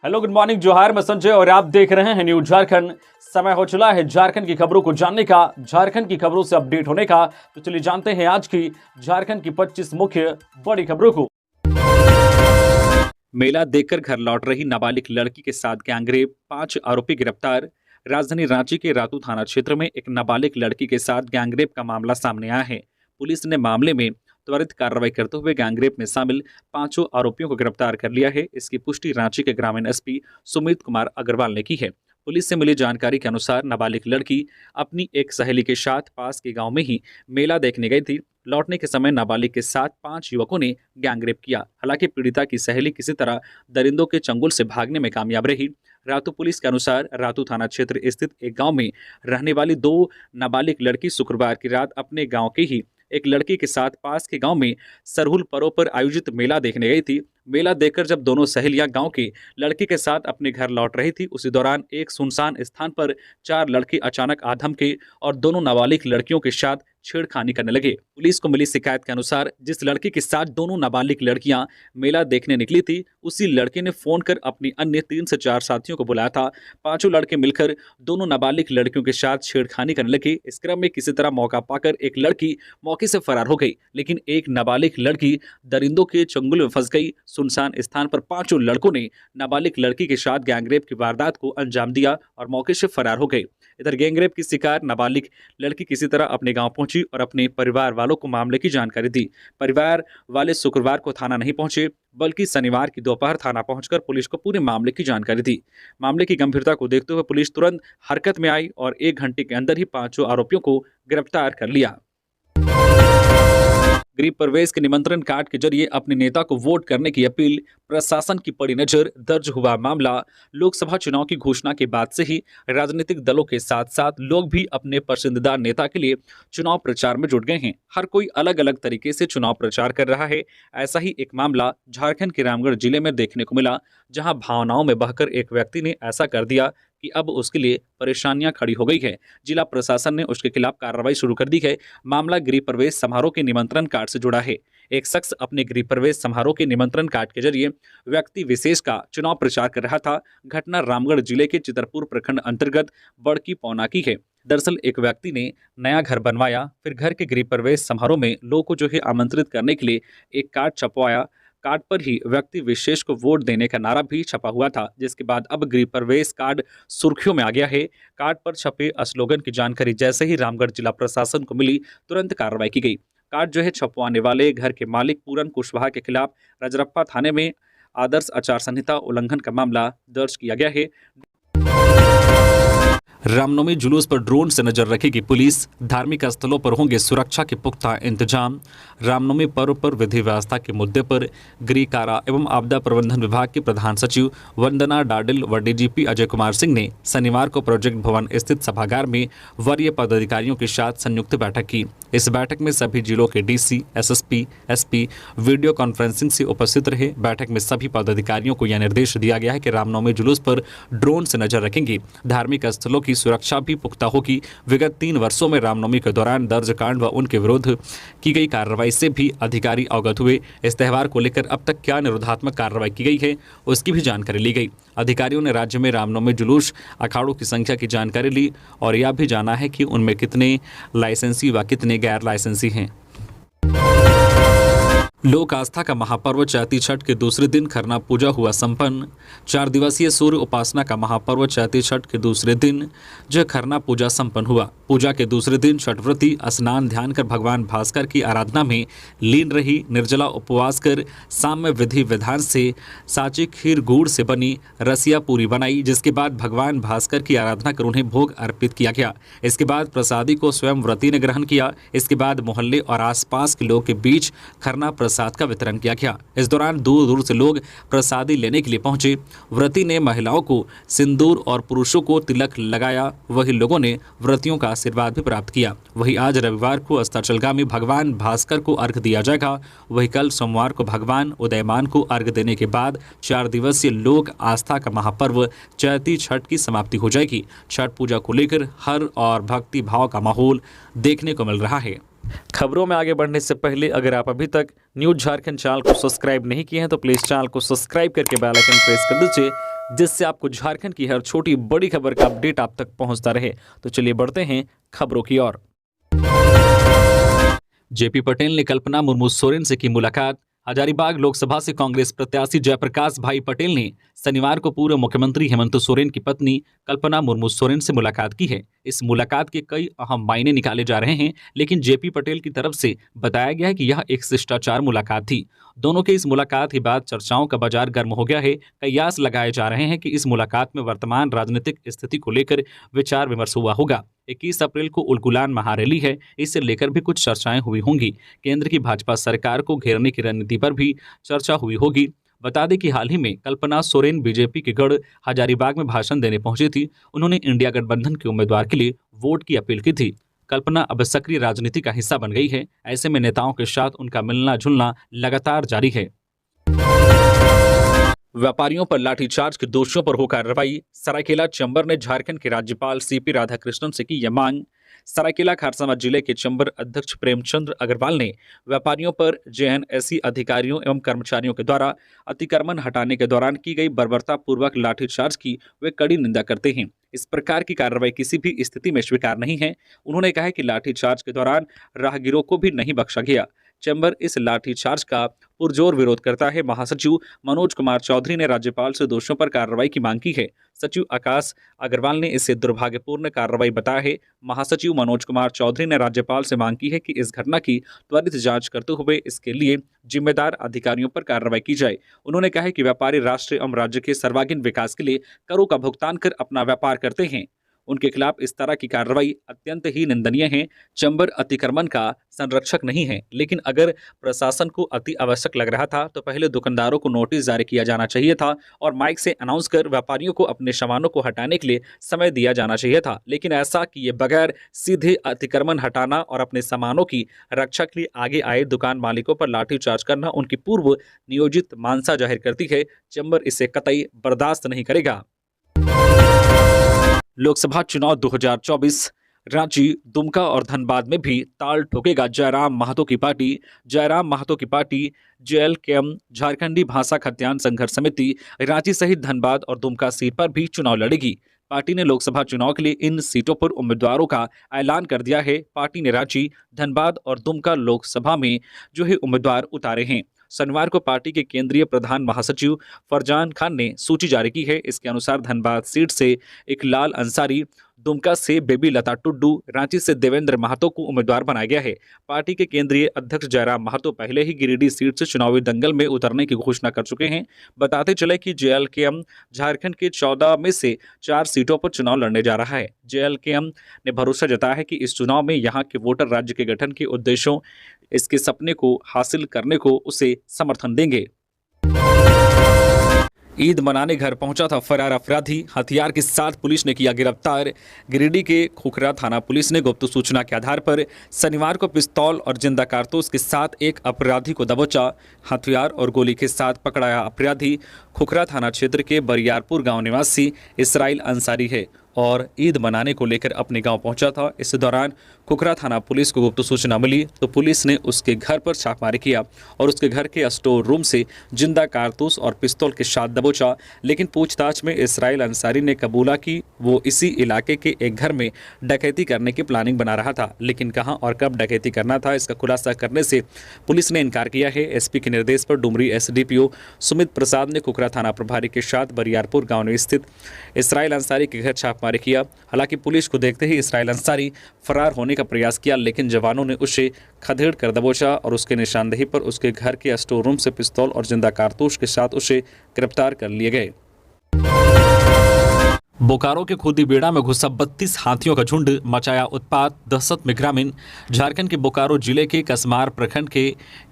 Hello, good morning, जोहार। मैं संजय और आप देख रहे हैं न्यूज झारखंड। समय हो चला है झारखंड की खबरों को जानने का, झारखंड की खबरों से अपडेट होने का। तो चलिए जानते हैं आज की झारखंड की 25 मुख्य बड़ी खबरों को। मेला देखकर घर लौट रही नाबालिग लड़की के साथ गैंगरेप, 5 आरोपी गिरफ्तार। राजधानी रांची के रातू थाना क्षेत्र में एक नाबालिग लड़की के साथ गैंगरेप का मामला सामने आया है। पुलिस ने मामले में त्वरित कार्रवाई करते हुए गैंगरेप में शामिल 5 आरोपियों को गिरफ्तार कर लिया है। इसकी पुष्टि रांची के ग्रामीण एसपी सुमित कुमार अग्रवाल ने की है। पुलिस से मिली जानकारी के अनुसार नाबालिग लड़की अपनी एक सहेली के साथ पास के गांव में ही मेला देखने गई थी। लौटने के समय नाबालिग के साथ 5 युवकों ने गैंगरेप किया। हालांकि पीड़िता की सहेली किसी तरह दरिंदों के चंगुल से भागने में कामयाब रही। रातू पुलिस के अनुसार रातू थाना क्षेत्र स्थित एक गांव में रहने वाली 2 नाबालिग लड़की शुक्रवार की रात अपने गांव के ही एक लड़की के साथ पास के गांव में सरहुल पर्व पर आयोजित मेला देखने गई थी। मेला देखकर जब दोनों सहेलियां गांव के लड़की के साथ अपने घर लौट रही थी, उसी दौरान एक सुनसान स्थान पर 4 लड़के अचानक आधम के और दोनों नाबालिग लड़कियों के साथ छेड़खानी करने लगे। पुलिस को मिली शिकायत के अनुसार जिस लड़की के साथ दोनों नाबालिग लड़कियां मेला देखने निकली थी, उसी लड़के ने फोन कर अपनी अन्य 3 से 4 साथियों को बुलाया था। 5 लड़के मिलकर दोनों नाबालिग लड़कियों के साथ छेड़खानी करने लगे। इस क्रम में किसी तरह मौका पाकर एक लड़की मौके से फरार हो गई, लेकिन एक नाबालिग लड़की दरिंदों के चंगुल में फंस गई। सुनसान स्थान पर 5 लड़कों ने नाबालिग लड़की के साथ गैंगरेप की वारदात को अंजाम दिया और मौके से फरार हो गए। इधर गैंगरेप की शिकार नाबालिग लड़की किसी तरह अपने गांव पहुंची और अपने परिवार वालों को मामले की जानकारी दी। परिवार वाले शुक्रवार को थाना नहीं पहुंचे, बल्कि शनिवार की दोपहर थाना पहुंचकर पुलिस को पूरे मामले की जानकारी दी। मामले की गंभीरता को देखते हुए पुलिस तुरंत हरकत में आई और 1 घंटे के अंदर ही 5 आरोपियों को गिरफ्तार कर लिया। गृह प्रवेश के निमंत्रण कार्ड के जरिए अपने नेता को वोट करने की अपील, प्रशासन की पड़ी नजर। दर्ज हुआ मामला। लोकसभा चुनाव की घोषणा के बाद से ही राजनीतिक दलों के साथ साथ लोग भी अपने पसंदीदा नेता के लिए चुनाव प्रचार में जुट गए हैं। हर कोई अलग अलग तरीके से चुनाव प्रचार कर रहा है। ऐसा ही एक मामला झारखंड के रामगढ़ जिले में देखने को मिला, जहां भावनाओं में बहकर एक व्यक्ति ने ऐसा कर दिया कि अब उसके लिए परेशानियां खड़ी हो गई है। जिला प्रशासन ने उसके खिलाफ कार्रवाई शुरू कर दी है। मामला गृह प्रवेश समारोह के निमंत्रण कार्ड से जुड़ा है। एक शख्स अपने गृह प्रवेश समारोह के निमंत्रण कार्ड के जरिए व्यक्ति विशेष का चुनाव प्रचार कर रहा था। घटना रामगढ़ जिले के चितरपुर प्रखंड अंतर्गत बड़की पौना की है। दरअसल एक व्यक्ति ने नया घर बनवाया, फिर घर के गृह प्रवेश समारोह में लोगों को जो है आमंत्रित करने के लिए एक कार्ड छपवाया। कार्ड पर ही व्यक्ति विशेष को वोट देने का नारा भी छपा हुआ था, जिसके बाद अब गृह प्रवेश कार्ड सुर्खियों में आ गया है। कार्ड पर छपे स्लोगन की जानकारी जैसे ही रामगढ़ जिला प्रशासन को मिली, तुरंत कार्रवाई की गई। कार्ड जो है छपवाने वाले घर के मालिक पूरन कुशवाहा के खिलाफ रजरप्पा थाने में आदर्श आचार संहिता उल्लंघन का मामला दर्ज किया गया है। रामनवमी जुलूस पर ड्रोन से नजर रखेगी पुलिस। धार्मिक स्थलों पर होंगे सुरक्षा के पुख्ता इंतजाम। रामनवमी पर्व पर विधि व्यवस्था के मुद्दे पर गृह कारा एवं आपदा प्रबंधन विभाग की प्रधान सचिव वंदना डाडिल व डीजीपी अजय कुमार सिंह ने शनिवार को प्रोजेक्ट भवन स्थित सभागार में वरीय पदाधिकारियों के साथ संयुक्त बैठक की। इस बैठक में सभी जिलों के DC, SSP, SP video conferencing से उपस्थित रहे। बैठक में सभी पदाधिकारियों को यह निर्देश दिया गया है कि रामनवमी जुलूस पर ड्रोन से नजर रखेंगे। धार्मिक स्थलों की सुरक्षा भी पुख्ता होगी। विगत 3 वर्षों में रामनवमी के दौरान दर्ज कांड व उनके विरुद्ध की गई कार्रवाई से भी अधिकारी अवगत हुए। इस त्यौहार को लेकर अब तक क्या निरोधात्मक कार्रवाई की गई है, उसकी भी जानकारी ली गई। अधिकारियों ने राज्य में रामनवमी जुलूस अखाड़ों की संख्या की जानकारी ली और यह भी जाना है कि उनमें कितने लाइसेंसी व कितने गैर लाइसेंसी हैं। लोक आस्था का महापर्व चैती छठ के दूसरे दिन खरना पूजा हुआ संपन्न। 4 दिवसीय सूर्य उपासना का महापर्व चैती छठ के दूसरे दिन जो खरना पूजा संपन्न हुआ। पूजा के दूसरे दिन छठव्रती स्नान ध्यान कर भगवान भास्कर की आराधना में लीन रही। निर्जला उपवास कर साम्य विधि विधान से साची खीर गुड़ से बनी रसिया पूरी बनाई, जिसके बाद भगवान भास्कर की आराधना कर उन्हें भोग अर्पित किया गया। इसके बाद प्रसादी को स्वयं व्रती ने ग्रहण किया। इसके बाद मोहल्ले और आसपास के लोगों के बीच खरना प्रसाद का वितरण किया गया। इस दौरान दूर दूर से लोग प्रसादी लेने के लिए पहुंचे। व्रती ने महिलाओं को सिंदूर और पुरुषों को तिलक लगाया। वही लोगों ने व्रतियों का आशीर्वाद भी प्राप्त किया। वही आज रविवार को अस्ताचलगामी भगवान भास्कर को अर्घ दिया जाएगा। वही कल सोमवार को भगवान उदयमान को अर्घ देने के बाद 4 दिवसीय लोक आस्था का महापर्व चैती छठ की समाप्ति हो जाएगी। छठ पूजा को लेकर हर और भक्ति भाव का माहौल देखने को मिल रहा है। खबरों में आगे बढ़ने से पहले अगर आप अभी तक न्यूज झारखंड चैनल को सब्सक्राइब नहीं किए हैं तो प्लीज़ चैनल को सब्सक्राइब करके बेल आइकन प्रेस कर दीजिए, जिससे आपको झारखंड की हर छोटी बड़ी खबर का अपडेट आप तक पहुंचता रहे। तो चलिए बढ़ते हैं खबरों की ओर। जेपी पटेल ने कल्पना मुर्मू सोरेन से की मुलाकात। हजारीबाग लोकसभा से कांग्रेस प्रत्याशी जयप्रकाश भाई पटेल ने शनिवार को पूर्व मुख्यमंत्री हेमंत सोरेन की पत्नी कल्पना मुर्मू सोरेन से मुलाकात की है। इस मुलाकात के कई अहम मायने निकाले जा रहे हैं, लेकिन जेपी पटेल की तरफ से बताया गया है कि यह एक शिष्टाचार मुलाकात थी। दोनों के इस मुलाकात के बाद चर्चाओं का बाजार गर्म हो गया है। कयास लगाए जा रहे हैं कि इस मुलाकात में वर्तमान राजनीतिक स्थिति को लेकर विचार विमर्श हुआ होगा। 21 अप्रैल को उलगुलान महारैली है, इसे लेकर भी कुछ चर्चाएं हुई होंगी। केंद्र की भाजपा सरकार को घेरने की रणनीति पर भी चर्चा हुई होगी। बता दें कि हाल ही में कल्पना सोरेन बीजेपी के गढ़ हजारीबाग में भाषण देने पहुंची थी। उन्होंने इंडिया गठबंधन के उम्मीदवार के लिए वोट की अपील की थी। कल्पना अब सक्रिय राजनीति का हिस्सा बन गई है। ऐसे में नेताओं के साथ उनका मिलना जुलना लगातार जारी है। व्यापारियों पर लाठीचार्ज के दोषियों पर हो कार्रवाई। सरायकेला चंबर ने झारखंड के राज्यपाल सीपी राधाकृष्णन से की यह मांग। सरायकेला खरसावां जिले के चंबर अध्यक्ष प्रेमचंद्र अग्रवाल ने व्यापारियों पर जेएनएससी अधिकारियों एवं कर्मचारियों के द्वारा अतिक्रमण हटाने के दौरान की गई बर्बरतापूर्वक लाठीचार्ज की वे कड़ी निंदा करते हैं। इस प्रकार की कार्रवाई किसी भी स्थिति में स्वीकार नहीं है। उन्होंने कहा कि लाठीचार्ज के दौरान राहगीरों को भी नहीं बख्शा गया। चैम्बर इस लाठीचार्ज का पुरजोर विरोध करता है। महासचिव मनोज कुमार चौधरी ने राज्यपाल से दोषियों पर कार्रवाई की मांग की है। सचिव आकाश अग्रवाल ने इसे दुर्भाग्यपूर्ण कार्रवाई बताया है। महासचिव मनोज कुमार चौधरी ने राज्यपाल से मांग की है कि इस घटना की त्वरित जांच करते हुए इसके लिए जिम्मेदार अधिकारियों पर कार्रवाई की जाए। उन्होंने कहा कि व्यापारी राष्ट्र एवं राज्य के सर्वांगीण विकास के लिए करों का भुगतान कर अपना व्यापार करते हैं। उनके खिलाफ इस तरह की कार्रवाई अत्यंत ही निंदनीय है। चंबर अतिक्रमण का संरक्षक नहीं है, लेकिन अगर प्रशासन को अति आवश्यक लग रहा था तो पहले दुकानदारों को नोटिस जारी किया जाना चाहिए था और माइक से अनाउंस कर व्यापारियों को अपने सामानों को हटाने के लिए समय दिया जाना चाहिए था। लेकिन ऐसा किए बगैर सीधे अतिक्रमण हटाना और अपने सामानों की रक्षा के लिए आगे आए दुकान मालिकों पर लाठीचार्ज करना उनकी पूर्व नियोजित मानसा जाहिर करती है। चंबर इसे कतई बर्दाश्त नहीं करेगा। लोकसभा चुनाव 2024 रांची, दुमका और धनबाद में भी ताल ठोकेगा जयराम महतो की पार्टी। जयराम महतो की पार्टी जेएलकेएम झारखंडी भाषा खत्यान संघर्ष समिति रांची सहित धनबाद और दुमका सीट पर भी चुनाव लड़ेगी। पार्टी ने लोकसभा चुनाव के लिए इन सीटों पर उम्मीदवारों का ऐलान कर दिया है। पार्टी ने रांची, धनबाद और दुमका लोकसभा में जो है उम्मीदवार उतारे हैं। शनिवार को पार्टी के केंद्रीय प्रधान महासचिव फरजान खान ने सूची जारी की है। इसके अनुसार धनबाद सीट से इकलाल अंसारी, दुमका से बेबी लता टुड्डू, रांची से देवेंद्र महतो को उम्मीदवार बनाया गया है। पार्टी के केंद्रीय अध्यक्ष जयराम महतो पहले ही गिरिडीह सीट से चुनावी दंगल में उतरने की घोषणा कर चुके हैं। बताते चले कि जेएलकेएम झारखंड के 14 में से 4 सीटों पर चुनाव लड़ने जा रहा है। जेएलकेएम ने भरोसा जताया है कि इस चुनाव में यहां के वोटर राज्य के गठन के उद्देश्यों, इसके सपने को हासिल करने को उसे समर्थन देंगे। ईद मनाने घर पहुंचा था फरार अपराधी, हथियार के साथ पुलिस ने किया गिरफ्तार। गिरिडीह के खुखरा थाना पुलिस ने गुप्त सूचना के आधार पर शनिवार को पिस्तौल और जिंदा कारतूस के साथ एक अपराधी को दबोचा। हथियार और गोली के साथ पकड़ाया अपराधी खुखरा थाना क्षेत्र के बरियारपुर गांव निवासी इसराइल अंसारी है और ईद मनाने को लेकर अपने गांव पहुंचा था। इस दौरान खुखरा थाना पुलिस को गुप्त सूचना मिली तो पुलिस ने उसके घर पर छापामारी किया और उसके घर के स्टोर रूम से जिंदा कारतूस और पिस्तौल के साथ दबोचा। लेकिन पूछताछ में इसराइल अंसारी ने कबूला कि वो इसी इलाके के एक घर में डकैती करने की प्लानिंग बना रहा था, लेकिन कहां और कब डकैती करना था इसका खुलासा करने से पुलिस ने इनकार किया है। एसपी के निर्देश पर डुमरी एसडीपीओ सुमित प्रसाद ने खुखरा थाना प्रभारी के साथ बरियारपुर गाँव में स्थित इसराइल अंसारी के घर छापामारी किया। हालांकि पुलिस को देखते ही इसराइल अंसारी फरार होने का प्रयास किया, लेकिन जवानों ने उसे खदेड़ कर दबोचा और उसके निशानदेही पर उसके घर के स्टोर रूम से पिस्तौल और जिंदा कारतूस के साथ उसे गिरफ्तार कर लिए गए। बोकारो के खुदीबेड़ा में घुसा 32 हाथियों का झुंड, मचाया उत्पात, दहशत में ग्रामीण। झारखंड के बोकारो जिले के कसमार प्रखंड के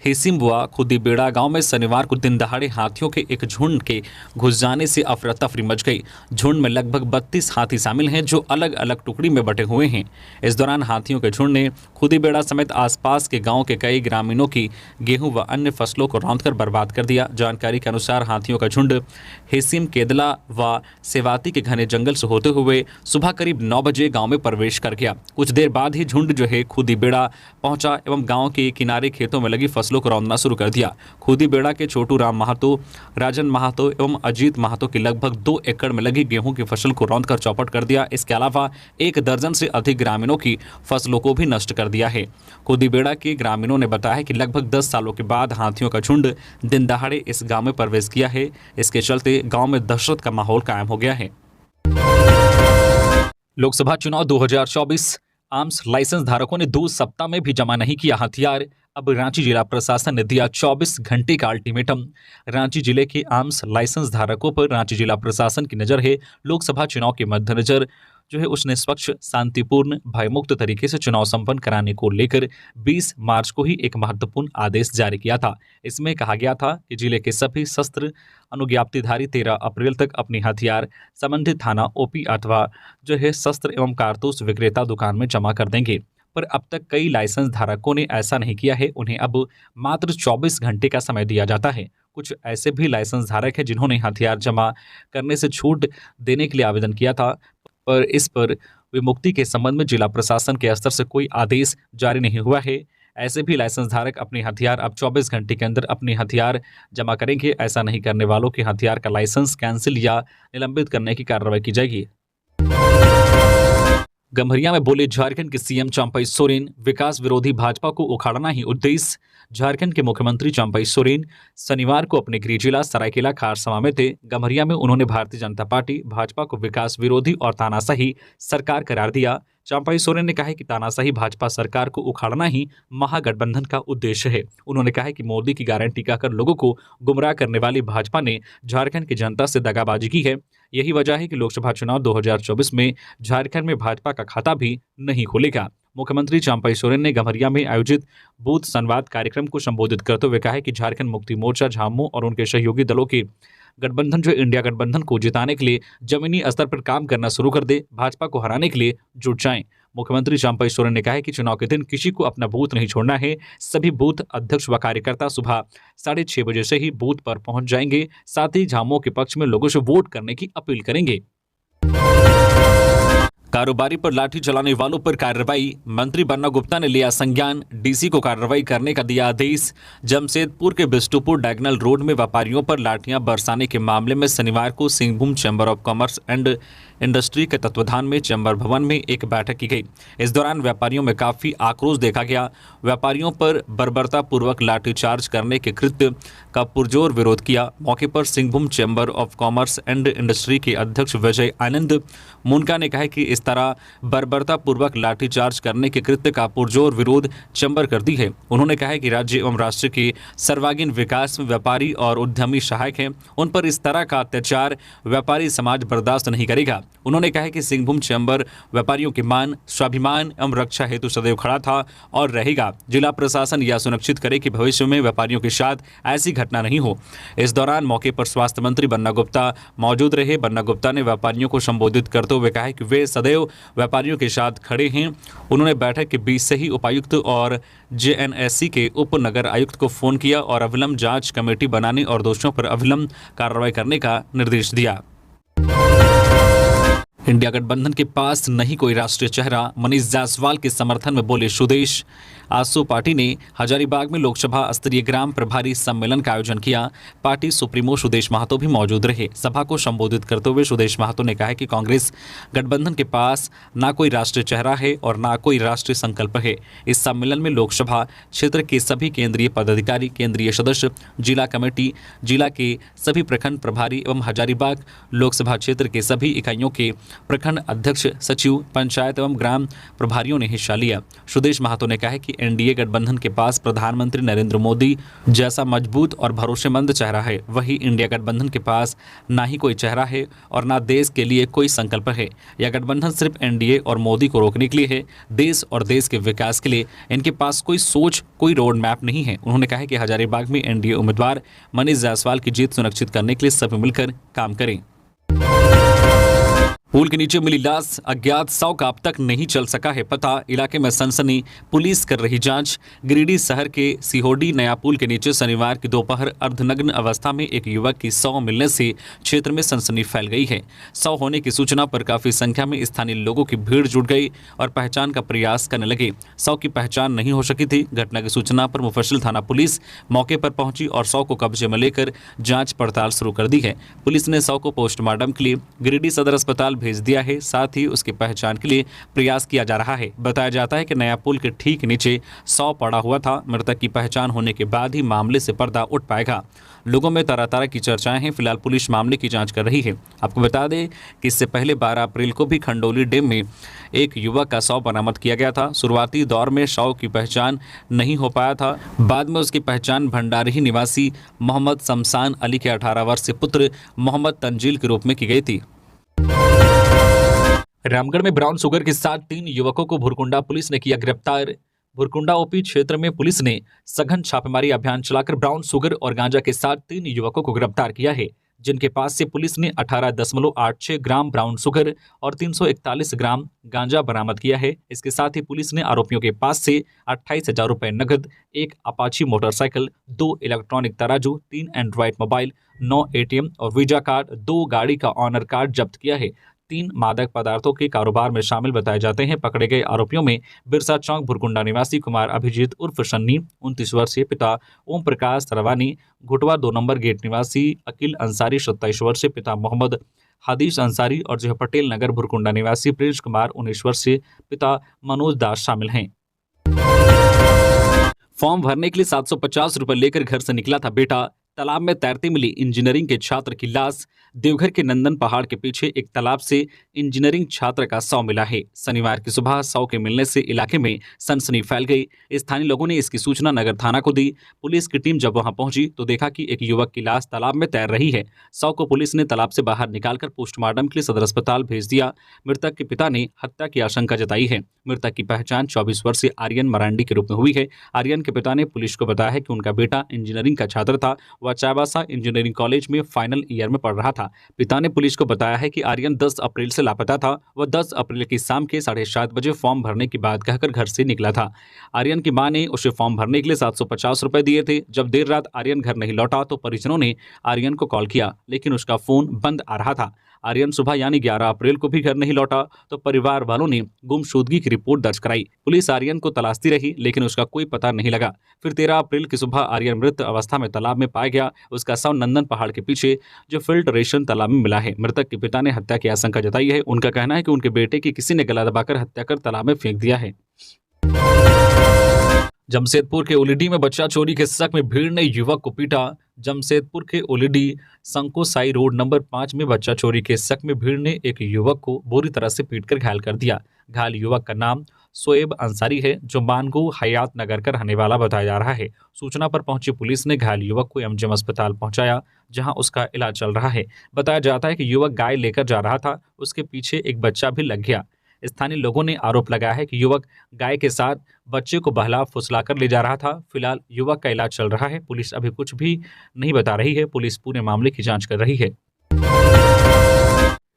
हेसिमबुआ खुदीबेड़ा गांव में शनिवार को दिन दहाड़े हाथियों के एक झुंड के घुस जाने से अफरा तफरी मच गई। झुंड में लगभग 32 हाथी शामिल हैं जो अलग अलग टुकड़ी में बटे हुए हैं। इस दौरान हाथियों के झुंड ने खुदीबेड़ा समेत आसपास के गाँव के कई ग्रामीणों की गेहूँ व अन्य फसलों को रौंदकर बर्बाद कर दिया। जानकारी के अनुसार हाथियों का झुंड हेसिम केदला व सेवाती के घने जंगल से होते हुए सुबह करीब 9 बजे गांव में प्रवेश कर गया। कुछ देर बाद ही झुंड जो है खुदी बेड़ा पहुंचा एवं गांव के किनारे खेतों में लगी फसलों को रौंदना शुरू कर दिया। खुदी बेड़ा के छोटू राम महातो, राजन महातो एवं अजीत महातो की लगभग 2 एकड़ में लगी गेहूं की फसल को रौंदकर चौपट कर दिया। इसके अलावा 1 दर्जन से अधिक ग्रामीणों की फसलों को भी नष्ट कर दिया है। खुदी बेड़ा के ग्रामीणों ने बताया कि लगभग 10 सालों के बाद हाथियों का झुंड दिन दहाड़े इस गांव में प्रवेश किया है। इसके चलते गांव में दहशत का माहौल कायम हो गया है। लोकसभा चुनाव 2024, आर्म्स लाइसेंस धारकों ने 2 सप्ताह में भी जमा नहीं किया हथियार। अब रांची जिला प्रशासन ने दिया 24 घंटे का अल्टीमेटम। रांची जिले के आर्म्स लाइसेंस धारकों पर रांची जिला प्रशासन की नजर है। लोकसभा चुनाव के मद्देनजर जो है उसने स्वच्छ, शांतिपूर्ण, भयमुक्त तरीके से चुनाव संपन्न कराने को लेकर 20 मार्च को ही एक महत्वपूर्ण आदेश जारी किया था। इसमें कहा गया था कि जिले के सभी शस्त्र अनुज्ञाप्तिधारी 13 अप्रैल तक अपने हथियार संबंधित थाना ओपी अथवा जो है शस्त्र एवं कारतूस विक्रेता दुकान में जमा कर देंगे। पर अब तक कई लाइसेंस धारकों ने ऐसा नहीं किया है। उन्हें अब मात्र 24 घंटे का समय दिया जाता है। कुछ ऐसे भी लाइसेंस धारक हैं जिन्होंने हथियार जमा करने से छूट देने के लिए आवेदन किया था, पर इस पर विमुक्ति के संबंध में जिला प्रशासन के स्तर से कोई आदेश जारी नहीं हुआ है। ऐसे भी लाइसेंस धारक अपने हथियार अब 24 घंटे के अंदर अपने हथियार जमा करेंगे। ऐसा नहीं करने वालों के हथियार का लाइसेंस कैंसिल या निलंबित करने की कार्रवाई की जाएगी। गम्हरिया में बोले झारखंड के सीएम चंपई सोरेन, विकास विरोधी भाजपा को उखाड़ना ही उद्देश्य। झारखंड के मुख्यमंत्री चंपई सोरेन शनिवार को अपने गृह जिला सरायकेला खारसमा में थे। गम्हरिया में उन्होंने भारतीय जनता पार्टी भाजपा को विकास विरोधी और तानाशाही सरकार करार दिया। चंपई सोरेन ने कहा है कि तानाशाही भाजपा सरकार को उखाड़ना ही महागठबंधन का उद्देश्य है। उन्होंने कहा है कि मोदी की गारंटी कहकर लोगों को गुमराह करने वाली भाजपा ने झारखंड की जनता से दगाबाजी की है। यही वजह है कि लोकसभा चुनाव 2024 में झारखंड में भाजपा का खाता भी नहीं खुलेगा। मुख्यमंत्री चंपई सोरेन ने गम्हरिया में आयोजित बूथ संवाद कार्यक्रम को संबोधित करते हुए कहा है कि झारखंड मुक्ति मोर्चा झामू और उनके सहयोगी दलों के गठबंधन जो इंडिया गठबंधन को जिताने के लिए जमीनी स्तर पर काम करना शुरू कर दे, भाजपा को हराने के लिए जुट जाएं। मुख्यमंत्री चंपई सोरेन ने कहा है कि चुनाव के दिन किसी को अपना बूथ नहीं छोड़ना है। सभी बूथ अध्यक्ष व कार्यकर्ता सुबह 6:30 बजे से ही बूथ पर पहुंच जाएंगे। साथ ही झामुमो के पक्ष में लोगों से वोट करने की अपील करेंगे। कारोबारी पर लाठी चलाने वालों पर कार्रवाई, मंत्री बन्ना गुप्ता ने लिया संज्ञान। डीसी को कार्रवाई करने का दिया आदेश। जमशेदपुर के बिष्टुपुर डायगोनल रोड में व्यापारियों पर लाठियां बरसाने के मामले में शनिवार को Singhbhum chamber of commerce and industry के तत्वाधान में चैम्बर भवन में एक बैठक की गई। इस दौरान व्यापारियों में काफी आक्रोश देखा गया। व्यापारियों पर बर्बरतापूर्वक लाठीचार्ज करने के कृत्य का पुरजोर विरोध किया। मौके पर Singhbhum chamber of commerce and industry के अध्यक्ष विजय आनंद मुनका ने कहा कि इस तरह बर्बरतापूर्वक लाठीचार्ज करने के कृत्य का पुरजोर विरोध चैम्बर करती है। उन्होंने कहा कि राज्य एवं राष्ट्र के सर्वांगीण विकास में व्यापारी और उद्यमी सहायक हैं। उन पर इस तरह का अत्याचार व्यापारी समाज बर्दाश्त नहीं करेगा। उन्होंने कहा कि सिंहभूम चैम्बर व्यापारियों के मान, स्वाभिमान एवं रक्षा हेतु सदैव खड़ा था और रहेगा। जिला प्रशासन यह सुनिश्चित करे कि भविष्य में व्यापारियों के साथ ऐसी घटना नहीं हो। इस दौरान मौके पर स्वास्थ्य मंत्री बन्ना गुप्ता मौजूद रहे। बन्ना गुप्ता ने व्यापारियों को संबोधित करते हुए कहा कि वे सदैव व्यापारियों के साथ खड़े हैं। उन्होंने बैठक के बीच से ही उपायुक्त और जेएनएससी के उप नगर आयुक्त को फोन किया और अविलंब जांच कमेटी बनाने और दोषियों पर अविलंब कार्रवाई करने का निर्देश दिया। इंडिया गठबंधन के पास नहीं कोई राष्ट्रीय चेहरा, मनीष जायसवाल के समर्थन में बोले सुदेश। आजसू पार्टी ने हजारीबाग में लोकसभा स्तरीय ग्राम प्रभारी सम्मेलन का आयोजन किया। पार्टी सुप्रीमो सुदेश महतो भी मौजूद रहे। सभा को संबोधित करते हुए सुदेश महतो ने कहा कि कांग्रेस गठबंधन के पास ना कोई राष्ट्रीय चेहरा है और ना कोई राष्ट्रीय संकल्प है। इस सम्मेलन में लोकसभा क्षेत्र के सभी केंद्रीय पदाधिकारी, केंद्रीय सदस्य, जिला कमेटी, जिला के सभी प्रखंड प्रभारी एवं हजारीबाग लोकसभा क्षेत्र के सभी इकाइयों के प्रखंड अध्यक्ष, सचिव, पंचायत एवं ग्राम प्रभारियों ने हिस्सा लिया। सुदेश महतो ने कहा कि एनडीए गठबंधन के पास प्रधानमंत्री नरेंद्र मोदी जैसा मजबूत और भरोसेमंद चेहरा है, वही इंडिया गठबंधन के पास ना ही कोई चेहरा है और ना देश के लिए कोई संकल्प है। यह गठबंधन सिर्फ एनडीए और मोदी को रोकने के लिए है। देश और देश के विकास के लिए इनके पास कोई सोच, कोई रोड मैप नहीं है। उन्होंने कहा कि हजारीबाग में एनडीए उम्मीदवार मनीष जायसवाल की जीत सुनिश्चित करने के लिए सभी मिलकर काम करें। पुल के नीचे मिली लाश, अज्ञात शव का अब तक नहीं चल सका है पता। इलाके में सनसनी, पुलिस कर रही जांच। गिरिडीह शहर के सिहोडी नया पुल के नीचे शनिवार की दोपहर अर्धनग्न अवस्था में एक युवक की शव मिलने से क्षेत्र में सनसनी फैल गई है। शव होने की सूचना पर काफी संख्या में स्थानीय लोगों की भीड़ जुट गई और पहचान का प्रयास करने लगे। शव की पहचान नहीं हो सकी थी। घटना की सूचना पर मुफस्सिल थाना पुलिस मौके पर पहुंची और शव को कब्जे में लेकर जांच पड़ताल शुरू कर दी है। पुलिस ने शव को पोस्टमार्टम के लिए गिरिडीह सदर अस्पताल भेज दिया है। साथ ही उसकी पहचान के लिए प्रयास किया जा रहा है। बताया जाता है कि नया पुल के ठीक नीचे शव पड़ा हुआ था। मृतक की पहचान होने के बाद ही मामले से पर्दा उठ पाएगा। लोगों में तरह तरह की चर्चाएं हैं। फिलहाल पुलिस मामले की जांच कर रही है। आपको बता दें कि इससे पहले 12 अप्रैल को भी खंडोली डैम में एक युवक का शव बरामद किया गया था। शुरुआती दौर में शव की पहचान नहीं हो पाया था। बाद में उसकी पहचान भंडारी निवासी मोहम्मद शमशान अली के 18 वर्षीय पुत्र मोहम्मद तंजील के रूप में की गई थी। रामगढ़ में ब्राउन शुगर के साथ 3 युवकों को भुरकुंडा पुलिस ने किया गिरफ्तार। भुरकुंडा ओपी क्षेत्र में पुलिस ने सघन छापेमारी अभियान चलाकर ब्राउन शुगर और गांजा के साथ 3 युवकों को गिरफ्तार किया है, जिनके पास से पुलिस ने 18.86 ग्राम ब्राउन शुगर और 341 ग्राम गांजा बरामद किया है। इसके साथ ही पुलिस ने आरोपियों के पास से 28,000 रुपए नकद, एक अपाची मोटरसाइकिल, 2 इलेक्ट्रॉनिक तराजू, 3 एंड्रॉइड मोबाइल, 9 ATM और वीजा कार्ड, 2 गाड़ी का ऑनर कार्ड जब्त किया है। 3 मादक पदार्थों के कारोबार में शामिल बताए जाते हैं। पकड़े गए आरोपियों में बिरसा चौक भुरकुंडा निवासी कुमार अभिजीत उर्फ सन्नी 29 वर्षीय, पिता ओम प्रकाश सरवानी, घुटवा 2 नंबर गेट निवासी अकील अंसारी 27 वर्षीय, पिता मोहम्मद हादीश अंसारी और जो पटेल नगर भुरकुंडा निवासी प्रिंस कुमार 19 वर्षीय, पिता मनोज दास शामिल हैं। फॉर्म भरने के लिए 750 रुपए लेकर घर से निकला था बेटा। तालाब में तैरती मिली इंजीनियरिंग के छात्र की लाश। देवघर के नंदन पहाड़ के पीछे एक तालाब से इंजीनियरिंग छात्र का शव मिला है। शनिवार की सुबह शव के मिलने से इलाके में सनसनी फैल गई। स्थानीय लोगों ने इसकी सूचना नगर थाना को दी। पुलिस की टीम जब वहां पहुंची तो देखा कि एक युवक की लाश तालाब में तैर रही है। शव को पुलिस ने तालाब से बाहर निकालकर पोस्टमार्टम के लिए सदर अस्पताल भेज दिया। मृतक के पिता ने हत्या की आशंका जताई है। मृतक की पहचान 24 वर्षीय आर्यन मरांडी के रूप में हुई है। आर्यन के पिता ने पुलिस को बताया है कि उनका बेटा इंजीनियरिंग का छात्र था। वह चाईबासा इंजीनियरिंग कॉलेज में फाइनल ईयर में पढ़ रहा था। पिता ने पुलिस को बताया है कि आर्यन 10 अप्रैल से लापता था। वह 10 अप्रैल की शाम के 7:30 बजे फॉर्म भरने की बात कहकर घर से निकला था। आर्यन की मां ने उसे फॉर्म भरने के लिए 750 रुपए दिए थे। जब देर रात आर्यन घर नहीं लौटा तो परिजनों ने आर्यन को कॉल किया, लेकिन उसका फोन बंद आ रहा था। आर्यन सुबह यानी 11 अप्रैल को भी घर नहीं लौटा तो परिवार वालों ने गुमशुदगी की रिपोर्ट दर्ज कराई। पुलिस आर्यन को तलाशती रही, लेकिन उसका कोई पता नहीं लगा। फिर 13 अप्रैल की सुबह आर्यन मृत अवस्था में तालाब में पाया गया। उसका शव नंदन पहाड़ के पीछे जो फिल्ट्रेशन तालाब में मिला है। मृतक के पिता ने हत्या की आशंका जताई है। उनका कहना है कि उनके बेटे की किसी ने गला दबाकर हत्या कर तालाब में फेंक दिया है। जमशेदपुर के ओलीडी में बच्चा चोरी के शक में भीड़ ने युवक को पीटा। जमशेदपुर के ओलीडी संकोसाई रोड नंबर 5 में बच्चा चोरी के शक में भीड़ ने एक युवक को बुरी तरह से पीटकर घायल कर दिया। घायल युवक का नाम शोएब अंसारी है, जो मानगो हयात नगर का रहने वाला बताया जा रहा है। सूचना पर पहुंची पुलिस ने घायल युवक को एमजीएम अस्पताल पहुंचाया, जहां उसका इलाज चल रहा है। बताया जाता है कि युवक गाय लेकर जा रहा था, उसके पीछे एक बच्चा भी लग गया। स्थानीय लोगों ने आरोप लगाया है कि युवक गाय के साथ बच्चे को बहला फुसलाकर ले जा रहा था। फिलहाल युवक का इलाज चल रहा है। पुलिस अभी कुछ भी नहीं बता रही है। पुलिस पूरे मामले की जांच कर रही है।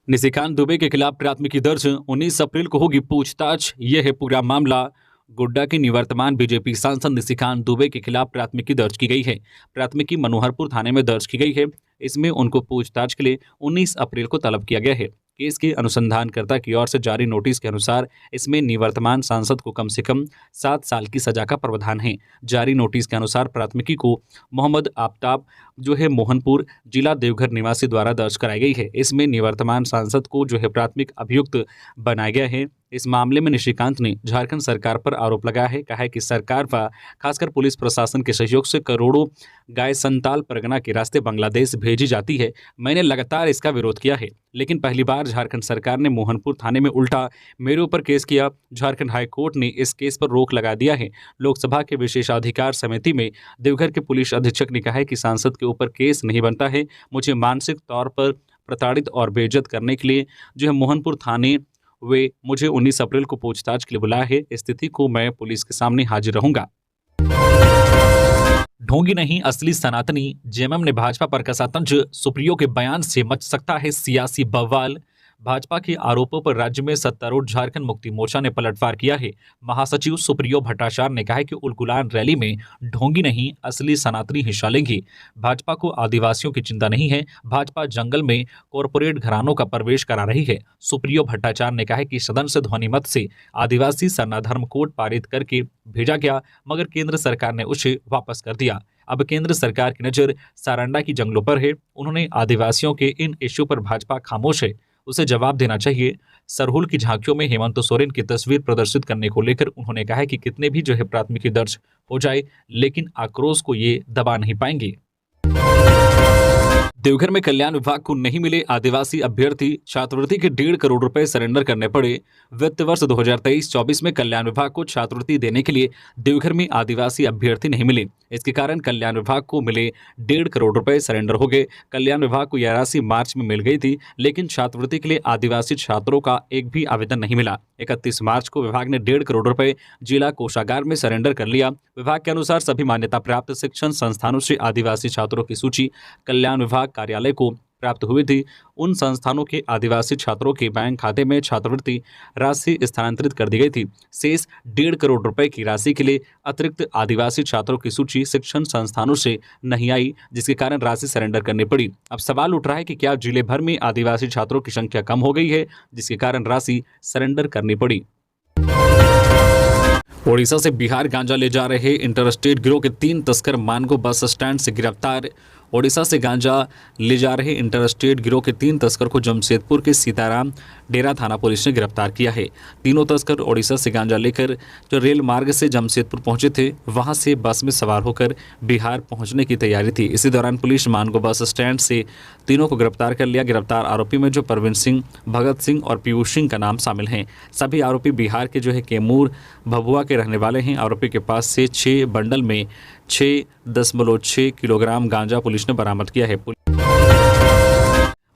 निशिकांत दुबे के खिलाफ प्राथमिकी दर्ज, 19 अप्रैल को होगी पूछताछ। यह है पूरा मामला। गोड्डा के निवर्तमान बीजेपी सांसद निशिकांत दुबे के खिलाफ प्राथमिकी दर्ज की गई है। प्राथमिकी मनोहरपुर थाने में दर्ज की गई है। इसमें उनको पूछताछ के लिए 19 अप्रैल को तलब किया गया है। केस के अनुसंधानकर्ता की ओर से जारी नोटिस के अनुसार इसमें निवर्तमान सांसद को कम से कम 7 साल की सजा का प्रावधान है। जारी नोटिस के अनुसार प्राथमिकी को मोहम्मद आफ्ताब जो है मोहनपुर जिला देवघर निवासी द्वारा दर्ज कराई गई है। इसमें निवर्तमान सांसद को जो है प्राथमिक अभियुक्त बनाया गया है। इस मामले में निशिकांत ने झारखंड सरकार पर आरोप लगाया है। कहा है कि सरकार व खासकर पुलिस प्रशासन के सहयोग से करोड़ों गाय संताल परगना के रास्ते बांग्लादेश भेजी जाती है। मैंने लगातार इसका विरोध किया है, लेकिन पहली बार झारखंड सरकार ने मोहनपुर थाने में उल्टा मेरे ऊपर केस किया। झारखंड हाईकोर्ट ने इस केस पर रोक लगा दिया है। लोकसभा के विशेषाधिकार समिति में देवघर के पुलिस अधीक्षक ने कहा है कि सांसद के ऊपर केस नहीं बनता है। मुझे मानसिक तौर पर प्रताड़ित और बेइज्जत करने के लिए जो है मोहनपुर थाने वे मुझे 19 अप्रैल को पूछताछ के लिए बुलाया है। स्थिति को मैं पुलिस के सामने हाजिर रहूंगा। ढोंगी नहीं असली सनातनी, जेएमएम ने भाजपा पर कसा तंज। सुप्रियो के बयान से मच सकता है सियासी बवाल। भाजपा के आरोपों पर राज्य में सत्तारूढ़ झारखंड मुक्ति मोर्चा ने पलटवार किया है। महासचिव सुप्रियो भट्टाचार्य ने कहा है कि उलगुलान रैली में ढोंगी नहीं, असली सनातनी हिस्सा लेंगे। भाजपा को आदिवासियों की चिंता नहीं है, भाजपा जंगल में कॉरपोरेट घरानों का प्रवेश करा रही है। सुप्रियो भट्टाचार्य ने कहा है कि सदन से ध्वनिमत से आदिवासी सरना धर्म कोड पारित करके भेजा गया, मगर केंद्र सरकार ने उसे वापस कर दिया। अब केंद्र सरकार की नजर सारंडा की जंगलों पर है। उन्होंने आदिवासियों के इन इश्यू पर भाजपा खामोश है, उसे जवाब देना चाहिए। सरहुल की झांकियों में हेमंत सोरेन की तस्वीर प्रदर्शित करने को लेकर उन्होंने कहा है कि कितने भी प्राथमिकी दर्ज हो जाए, लेकिन आक्रोश को ये दबा नहीं पाएंगे। देवघर में कल्याण विभाग को नहीं मिले आदिवासी अभ्यर्थी, छात्रवृत्ति के 1.5 करोड़ रुपए सरेंडर करने पड़े। वित्त वर्ष 2023-24 में कल्याण विभाग को छात्रवृत्ति देने के लिए देवघर में आदिवासी अभ्यर्थी नहीं मिले। इसके कारण कल्याण विभाग को मिले 1.5 करोड़ रुपए सरेंडर हो गए। कल्याण विभाग को यह राशि मार्च में मिल गई थी, लेकिन छात्रवृत्ति के लिए आदिवासी छात्रों का एक भी आवेदन नहीं मिला। 31 मार्च को विभाग ने 1.5 करोड़ रुपए जिला कोषागार में सरेंडर कर लिया। विभाग के अनुसार सभी मान्यता प्राप्त शिक्षण संस्थानों से आदिवासी छात्रों की सूची कल्याण विभाग कार्यालय को प्राप्त हुई थी। उन संस्थानों के आदिवासी छात्रों के बैंक खाते में छात्रवृत्ति राशि स्थानांतरित कर दी गई थी। शेष 1.5 करोड़ रुपए की राशि के लिए अतिरिक्त आदिवासी छात्रों की सूची शिक्षण संस्थानों से नहीं आई, जिसके कारण राशि सरेंडर करनी पड़ी। अब सवाल उठ रहा है कि क्या जिले भर में आदिवासी छात्रों की संख्या कम हो गई है, जिसके कारण राशि सरेंडर करनी पड़ी। ओडिशा से बिहार गांजा ले जा रहे इंटरस्टेट गिरोह के 3 तस्कर मानगो बस स्टैंड से गिरफ्तार। ओडिशा से गांजा ले जा रहे इंटरस्टेट गिरोह के 3 तस्कर को जमशेदपुर के सीताराम डेरा थाना पुलिस ने गिरफ्तार किया है। तीनों तस्कर ओडिशा से गांजा लेकर जो रेल मार्ग से जमशेदपुर पहुंचे थे, वहां से बस में सवार होकर बिहार पहुंचने की तैयारी थी। इसी दौरान पुलिस मानगो बस स्टैंड से तीनों को गिरफ्तार कर लिया। गिरफ्तार आरोपी में जो परवीन सिंह, भगत सिंह और पीयूष सिंह का नाम शामिल हैं। सभी आरोपी बिहार के कैमूर भभुआ के रहने वाले हैं। आरोपी के पास से 6 बंडल में 6.6 किलोग्राम गांजा पुलिस ने बरामद किया है।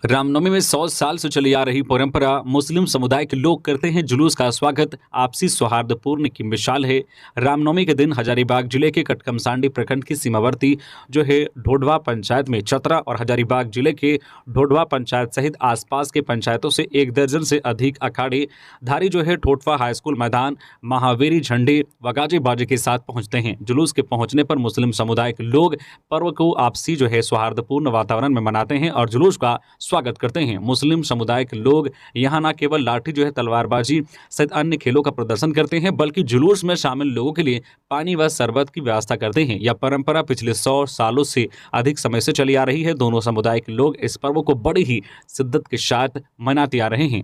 रामनवमी में 100 साल से चली आ रही परंपरा, मुस्लिम समुदाय के लोग करते हैं जुलूस का स्वागत, आपसी सौहार्दपूर्ण की मिसाल है। रामनवमी के दिन हजारीबाग जिले के कटकमसांडी प्रखंड की सीमावर्ती ढोढवा पंचायत में चतरा और हजारीबाग जिले के ढोढवा पंचायत सहित आसपास के पंचायतों से 1 दर्जन से अधिक अखाड़े धारी ठोठवा हाई स्कूल मैदान महावीरी झंडे वगाजे बाजे के साथ पहुंचते हैं। जुलूस के पहुंचने पर मुस्लिम समुदाय के लोग पर्व को आपसी सौहार्दपूर्ण वातावरण में मनाते हैं और जुलूस का स्वागत करते हैं। मुस्लिम समुदाय के लोग यहां न केवल लाठी तलवारबाजी सहित अन्य खेलों का प्रदर्शन करते हैं, बल्कि जुलूस में शामिल लोगों के लिए पानी व शरबत की व्यवस्था करते हैं। यह परंपरा पिछले 100 सालों से अधिक समय से चली आ रही है। दोनों समुदाय के लोग इस पर्व को बड़ी ही शिद्दत के साथ मनाते आ रहे हैं।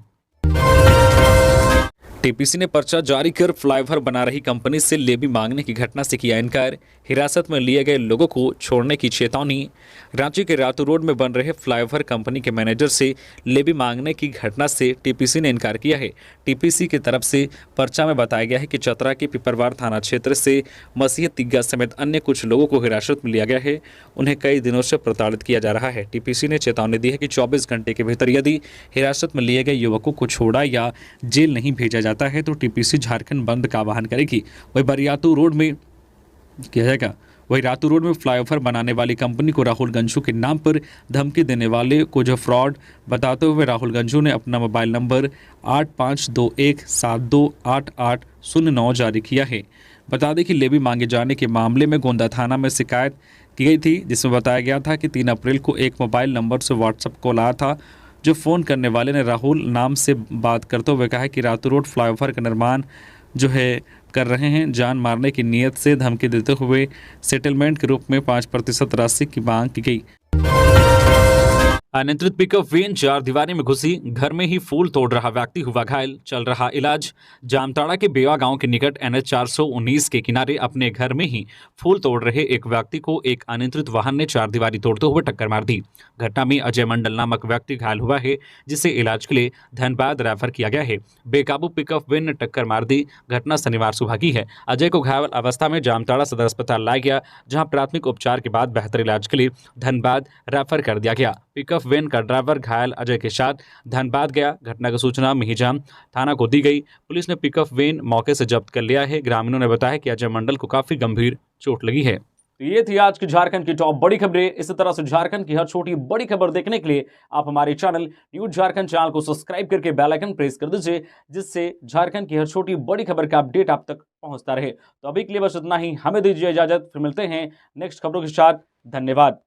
टीपीसी ने पर्चा जारी कर फ्लाईओवर बना रही कंपनी से लेवी मांगने की घटना से किया इनकार। हिरासत में लिए गए लोगों को छोड़ने की चेतावनी। रांची के रातू रोड में बन रहे फ्लाईओवर कंपनी के मैनेजर से लेवी मांगने की घटना से टीपीसी ने इनकार किया है। टीपीसी की तरफ से पर्चा में बताया गया है कि चतरा के पिपरवार थाना क्षेत्र से मसीह तिग्गा समेत अन्य कुछ लोगों को हिरासत में लिया गया है। उन्हें कई दिनों से प्रताड़ित किया जा रहा है। टीपीसी ने चेतावनी दी है कि 24 घंटे के भीतर यदि हिरासत में लिए गए युवकों को छोड़ा या जेल नहीं भेजा जाता है तो टीपीसी झारखंड बंद का आह्वान करेगी। वही बरियातू रोड में किया जाएगा। वही रातू रोड में फ्लाईओवर बनाने वाली कंपनी को राहुल गंजू के नाम पर धमकी देने वाले को फ्रॉड बताते हुए राहुल गंजू ने अपना मोबाइल नंबर 8521728809 जारी किया है। बता दें कि लेवी मांगे जाने के मामले में गोंदा थाना में शिकायत की गई थी, जिसमें बताया गया था कि 3 अप्रैल को एक मोबाइल नंबर से व्हाट्सएप कॉल आया था। जो फ़ोन करने वाले ने राहुल नाम से बात करते हुए कहा कि रातू रोड फ्लाईओवर का निर्माण कर रहे हैं। जान मारने की नीयत से धमकी देते हुए सेटलमेंट के रूप में 5% राशि की मांग की गई। अनियंत्रित पिकअप वैन 4 दीवारी में घुसी, घर में ही फूल तोड़ रहा व्यक्ति हुआ घायल, चल रहा इलाज। जामताड़ा के बेवा गांव के निकट NH 419 के किनारे अपने घर में ही फूल तोड़ रहे एक व्यक्ति को एक अनियंत्रित वाहन ने 4 दीवारी तोड़ते हुए टक्कर मार दी। घटना में अजय मंडल नामक व्यक्ति घायल हुआ है, जिसे इलाज के लिए धनबाद रेफर किया गया है। बेकाबू पिकअप वैन ने टक्कर मार दी। घटना शनिवार सुबह की है। अजय को घायल अवस्था में जामताड़ा सदर अस्पताल लाया गया, जहाँ प्राथमिक उपचार के बाद बेहतर इलाज के लिए धनबाद रेफर कर दिया गया। पिकअप वैन का ड्राइवर घायल अजय के साथ धनबाद गया। घटना की सूचना मिहिजाम थाना को दी गई। पुलिस ने पिकअप वैन मौके से जब्त कर लिया है। ग्रामीणों ने बताया कि अजय मंडल को काफी गंभीर चोट लगी है। तो ये थी आज की झारखंड की टॉप बड़ी खबरें। इसी तरह से झारखंड की हर छोटी बड़ी खबर देखने के लिए आप हमारे चैनल न्यूज झारखंड चैनल को सब्सक्राइब करके बेल आइकन प्रेस कर दीजिए, जिससे झारखंड की हर छोटी बड़ी खबर का अपडेट आप तक पहुंचता रहे। तो अभी के लिए बस इतना ही, हमें दीजिए इजाजत, फिर मिलते हैं नेक्स्ट खबरों के साथ। धन्यवाद।